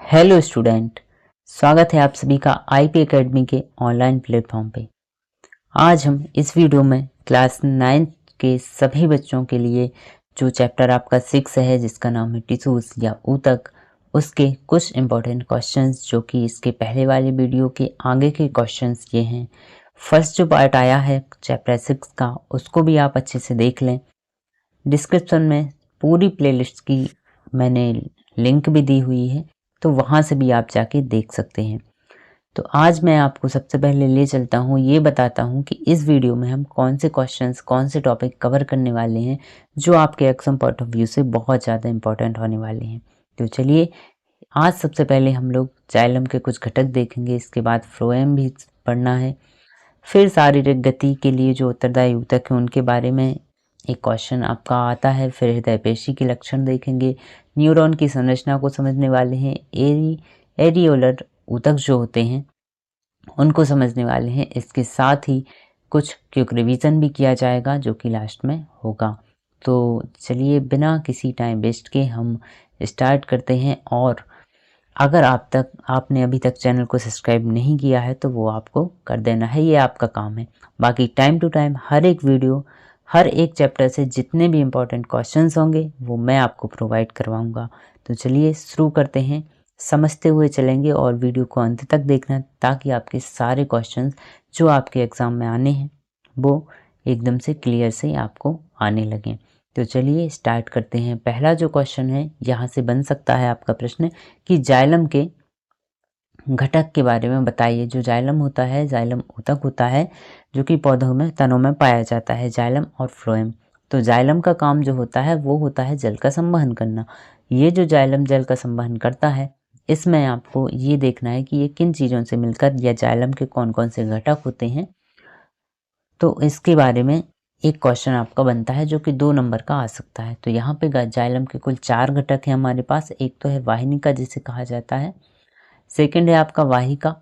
Hello student, स्वागत है आप सभी का आईपी एकेडमी के ऑनलाइन प्लेटफॉर्म पे। आज हम इस वीडियो में क्लास 9 के सभी बच्चों के लिए जो चैप्टर आपका 6 है जिसका नाम है टिश्यूज या ऊतक, उसके कुछ इम्पोर्टेंट क्वेश्चंस जो कि इसके पहले वाले वीडियो के आगे के क्वेश्चंस ये हैं। फर्स्ट जो पार्ट आया है चैप्टर 6 का उसको भी आप अच्छे से देख लें। डिस्क्रिप्शन में पूरी प्लेलिस्ट की मैंने लिंक भी दी हुई है, तो वहाँ से भी आप जाके देख सकते हैं। तो आज मैं आपको सबसे पहले ले चलता हूँ, ये बताता हूँ कि इस वीडियो में हम कौन से क्वेश्चंस कौन से टॉपिक कवर करने वाले हैं जो आपके एग्जाम पॉइंट ऑफ व्यू से बहुत ज़्यादा इंपॉर्टेंट होने वाले हैं। तो चलिए आज सबसे पहले हम लोग जाइलम के कुछ घटक देखेंगे, इसके बाद फ्लोएम भी पढ़ना है, फिर शारीरिक गति के लिए जो उत्तरदायी ऊतक है उनके बारे में एक क्वेश्चन आपका आता है, फिर हृदय पेशी के लक्षण देखेंगे, न्यूरॉन की संरचना को समझने वाले हैं, एरियोलर ऊतक जो होते हैं उनको समझने वाले हैं। इसके साथ ही कुछ क्विक रिवीजन भी किया जाएगा जो कि लास्ट में होगा। तो चलिए बिना किसी टाइम वेस्ट के हम स्टार्ट करते हैं। और अगर आपने अभी तक चैनल को सब्सक्राइब नहीं किया है तो वो आपको कर देना है, ये आपका काम है। बाकी टाइम टू टाइम हर एक वीडियो हर एक चैप्टर से जितने भी इम्पोर्टेंट क्वेश्चंस होंगे वो मैं आपको प्रोवाइड करवाऊंगा। तो चलिए शुरू करते हैं, समझते हुए चलेंगे और वीडियो को अंत तक देखना ताकि आपके सारे क्वेश्चंस जो आपके एग्ज़ाम में आने हैं वो एकदम से क्लियर से आपको आने लगें। तो चलिए स्टार्ट करते हैं। पहला जो क्वेश्चन है यहाँ से बन सकता है आपका प्रश्न कि जाइलम के घटक के बारे में बताइए। जो जाइलम होता है, जाइलम ऊतक होता है जो कि पौधों में तनों में पाया जाता है, जाइलम और फ्लोएम। तो जाइलम का काम जो होता है वो होता है जल का संवहन करना। ये जो जाइलम जल का संवहन करता है इसमें आपको ये देखना है कि ये किन चीज़ों से मिलकर या जाइलम के कौन कौन से घटक होते हैं। तो इसके बारे में एक क्वेश्चन आपका बनता है जो कि 2 नंबर का आ सकता है। तो यहाँ पे जाइलम के कुल 4 घटक हैं हमारे पास। एक तो है वाहिनिका जिसे कहा जाता है, सेकंड है आपका वाहिका,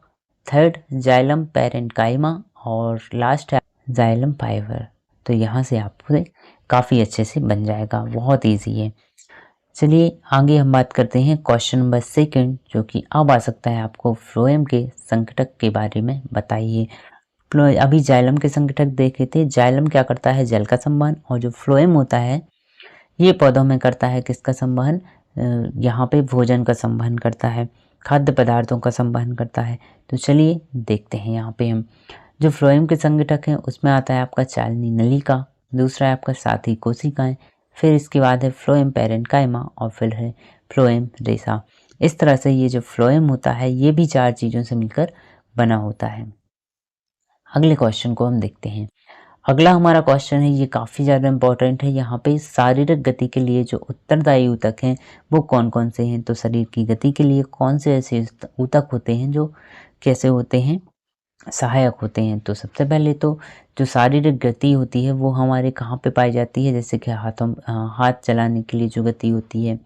थर्ड जाइलम पैरेन्काइमा और लास्ट है जाइलम फाइबर। तो यहाँ से आपको काफ़ी अच्छे से बन जाएगा, बहुत इजी है। चलिए आगे हम बात करते हैं क्वेश्चन नंबर 2 जो कि अब आ सकता है आपको फ्लोएम के संघटक के बारे में बताइए। अभी जाइलम के संघटक देखे थे, जाइलम क्या करता है जल का संवहन, और जो फ्लोएम होता है ये पौधों में करता है किसका संवहन, यहाँ पे भोजन का संवहन करता है, खाद्य पदार्थों का संवहन करता है। तो चलिए देखते हैं यहाँ पे हम जो फ्लोएम के संघटक हैं उसमें आता है आपका चालनी नलिका, दूसरा है आपका साथी कोशिकाएं, फिर इसके बाद है फ्लोएम पैरेन्काइमा और फिर है फ्लोएम रेशा। इस तरह से ये जो फ्लोएम होता है ये भी 4 चीज़ों से मिलकर बना होता है। अगले क्वेश्चन को हम देखते हैं। अगला हमारा क्वेश्चन है, ये काफ़ी ज़्यादा इंपॉर्टेंट है। यहाँ पे शारीरिक गति के लिए जो उत्तरदायी ऊतक हैं वो कौन कौन से हैं। तो शरीर की गति के लिए कौन से ऐसे ऊतक होते हैं जो कैसे होते हैं, सहायक होते हैं। तो सबसे पहले तो जो शारीरिक गति होती है वो हमारे कहाँ पे पाई जाती है, जैसे कि हाथ चलाने के लिए जो गति होती है,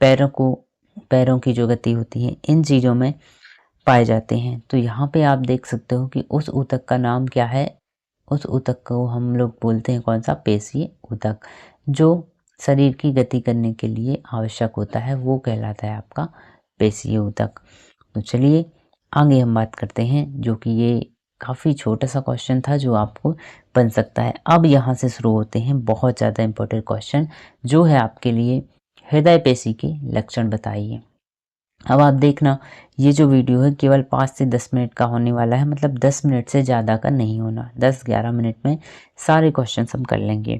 पैरों की जो गति होती है, इन चीज़ों में पाए जाते हैं। तो यहाँ पे आप देख सकते हो कि उस ऊतक का नाम क्या है। उस ऊतक को हम लोग बोलते हैं कौन सा, पेशीय ऊतक। जो शरीर की गति करने के लिए आवश्यक होता है वो कहलाता है आपका पेशीय ऊतक। तो चलिए आगे हम बात करते हैं, जो कि ये काफ़ी छोटा सा क्वेश्चन था जो आपको बन सकता है। अब यहाँ से शुरू होते हैं बहुत ज़्यादा इंपॉर्टेंट क्वेश्चन जो है आपके लिए, हृदय पेशी के लक्षण बताइए। अब आप देखना ये जो वीडियो है केवल 5 से 10 मिनट का होने वाला है, मतलब 10 मिनट से ज़्यादा का नहीं होना। 10-11 मिनट में सारे क्वेश्चन हम कर लेंगे।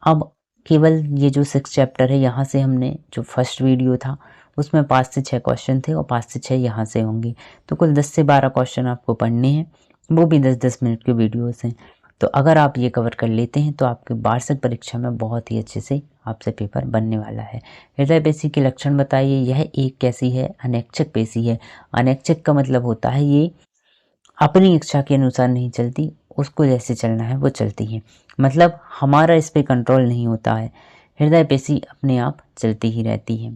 अब केवल ये जो 6 चैप्टर है यहाँ से हमने जो फर्स्ट वीडियो था उसमें 5 से 6 क्वेश्चन थे और 5 से 6 यहाँ से होंगे। तो कुल 10 से 12 क्वेश्चन आपको पढ़ने हैं, वो भी 10-10 मिनट के वीडियोज़ हैं। तो अगर आप ये कवर कर लेते हैं तो आपके वार्षिक परीक्षा में बहुत ही अच्छे से आपसे पेपर बनने वाला है। हृदय पेशी के लक्षण बताइए। यह एक कैसी है, अनैच्छिक पेशी है। अनैच्छिक का मतलब होता है ये अपनी इच्छा के अनुसार नहीं चलती, उसको जैसे चलना है वो चलती है, मतलब हमारा इस पे कंट्रोल नहीं होता है। हृदय पेशी अपने आप चलती ही रहती है।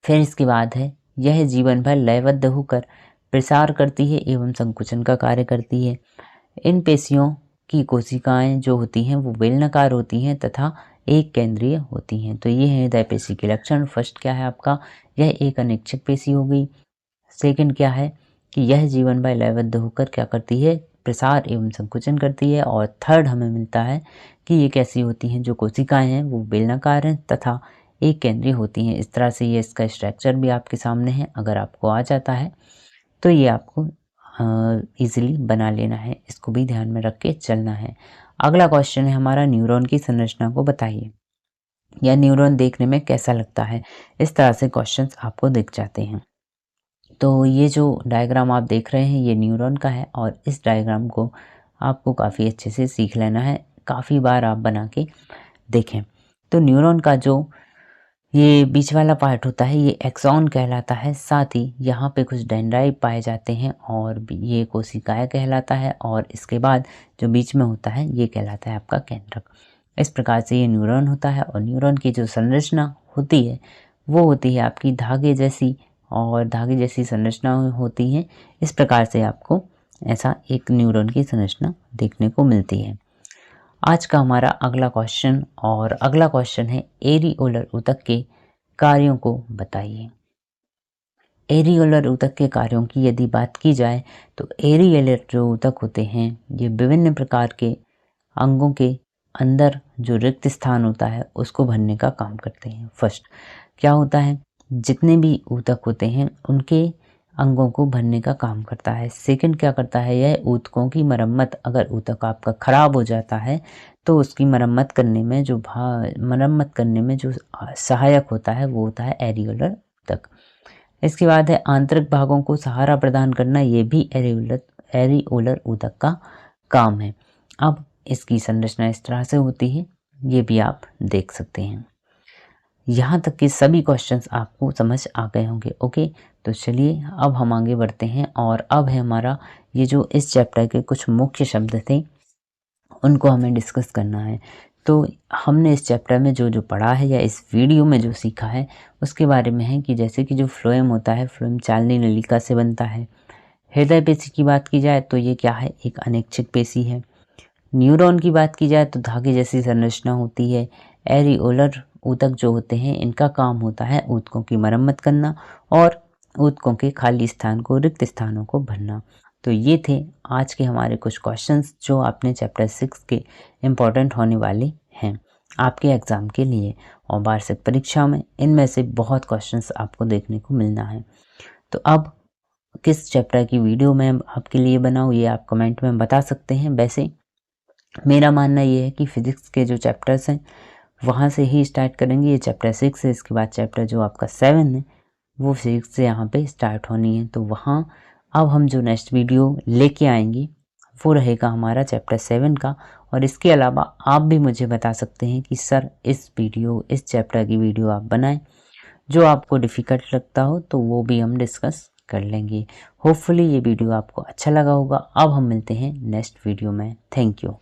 फिर इसके बाद है, यह जीवन भर लयबद्ध होकर प्रसार करती है एवं संकुचन का कार्य करती है। इन पेशियों की कोशिकाएं जो होती हैं वो बेलनाकार होती हैं तथा एक केंद्रीय होती हैं। तो ये है हृदय पेशी के लक्षण। फर्स्ट क्या है आपका, यह एक अनिच्छक पेशी हो गई। सेकंड क्या है कि यह जीवन भर लयबद्ध होकर क्या करती है, प्रसार एवं संकुचन करती है। और थर्ड हमें मिलता है कि ये कैसी होती हैं, जो कोशिकाएं हैं वो बेलनाकार हैं तथा एक केंद्रीय होती हैं। इस तरह से ये इसका स्ट्रक्चर भी आपके सामने है। अगर आपको आ जाता है तो ये आपको इजीली बना लेना है, इसको भी ध्यान में रख के चलना है। अगला क्वेश्चन है हमारा, न्यूरॉन की संरचना को बताइए, या न्यूरॉन देखने में कैसा लगता है। इस तरह से क्वेश्चंस आपको दिख जाते हैं। तो ये जो डायग्राम आप देख रहे हैं ये न्यूरॉन का है, और इस डायग्राम को आपको काफ़ी अच्छे से सीख लेना है, काफ़ी बार आप बना के देखें। तो न्यूरॉन का जो ये बीच वाला पार्ट होता है ये एक्सॉन कहलाता है। साथ ही यहाँ पे कुछ डेंड्राइट पाए जाते हैं और ये कोशिकाएं कहलाता है, और इसके बाद जो बीच में होता है ये कहलाता है आपका केंद्रक। इस प्रकार से ये न्यूरॉन होता है। और न्यूरॉन की जो संरचना होती है वो होती है आपकी धागे जैसी, और धागे जैसी संरचना होती है। इस प्रकार से आपको ऐसा एक न्यूरॉन की संरचना देखने को मिलती है। आज का हमारा अगला क्वेश्चन, और अगला क्वेश्चन है एरियोलर ऊतक के कार्यों को बताइए। एरियोलर ऊतक के कार्यों की यदि बात की जाए तो एरियोलर जो ऊतक होते हैं ये विभिन्न प्रकार के अंगों के अंदर जो रिक्त स्थान होता है उसको भरने का काम करते हैं। फर्स्ट क्या होता है, जितने भी ऊतक होते हैं उनके अंगों को भरने का काम करता है। सेकंड क्या करता है, यह ऊतकों की मरम्मत, अगर ऊतक आपका खराब हो जाता है तो उसकी मरम्मत करने में जो सहायक होता है वो होता है एरियोलर ऊतक। इसके बाद है आंतरिक भागों को सहारा प्रदान करना, ये भी एरियोलर ऊतक का काम है। अब इसकी संरचना इस तरह से होती है, ये भी आप देख सकते हैं। यहाँ तक के सभी क्वेश्चंस आपको समझ आ गए होंगे। ओके, तो चलिए अब हम आगे बढ़ते हैं। और अब है हमारा ये जो इस चैप्टर के कुछ मुख्य शब्द थे उनको हमें डिस्कस करना है। तो हमने इस चैप्टर में जो जो पढ़ा है या इस वीडियो में जो सीखा है उसके बारे में है कि जैसे कि जो फ्लोएम होता है, फ्लोएम चालनी नलिका से बनता है। हृदय पेशी की बात की जाए तो ये क्या है, एक अनैच्छिक पेशी है। न्यूरॉन की बात की जाए तो धागे जैसी संरचना होती है। एरियोलर ऊतक जो होते हैं इनका काम होता है ऊतकों की मरम्मत करना और ऊतकों के खाली स्थान को, रिक्त स्थानों को भरना। तो ये थे आज के हमारे कुछ क्वेश्चंस जो आपने चैप्टर 6 के इम्पॉर्टेंट होने वाले हैं आपके एग्ज़ाम के लिए। और वार्षिक परीक्षा में इनमें से बहुत क्वेश्चंस आपको देखने को मिलना है। तो अब किस चैप्टर की वीडियो मैं आपके लिए बनाऊँ ये आप कमेंट में बता सकते हैं। वैसे मेरा मानना ये है कि फिज़िक्स के जो चैप्टर्स हैं वहाँ से ही स्टार्ट करेंगे। ये चैप्टर 6 है, इसके बाद चैप्टर जो आपका 7 है वो फिज़िक्स से यहाँ पे स्टार्ट होनी है। तो वहाँ अब हम जो नेक्स्ट वीडियो लेके आएंगे वो रहेगा हमारा चैप्टर 7 का। और इसके अलावा आप भी मुझे बता सकते हैं कि सर इस चैप्टर की वीडियो आप बनाएं, जो आपको डिफ़िकल्ट लगता हो तो वो भी हम डिस्कस कर लेंगे। होपफुली ये वीडियो आपको अच्छा लगा होगा। अब हम मिलते हैं नेक्स्ट वीडियो में। Thank you.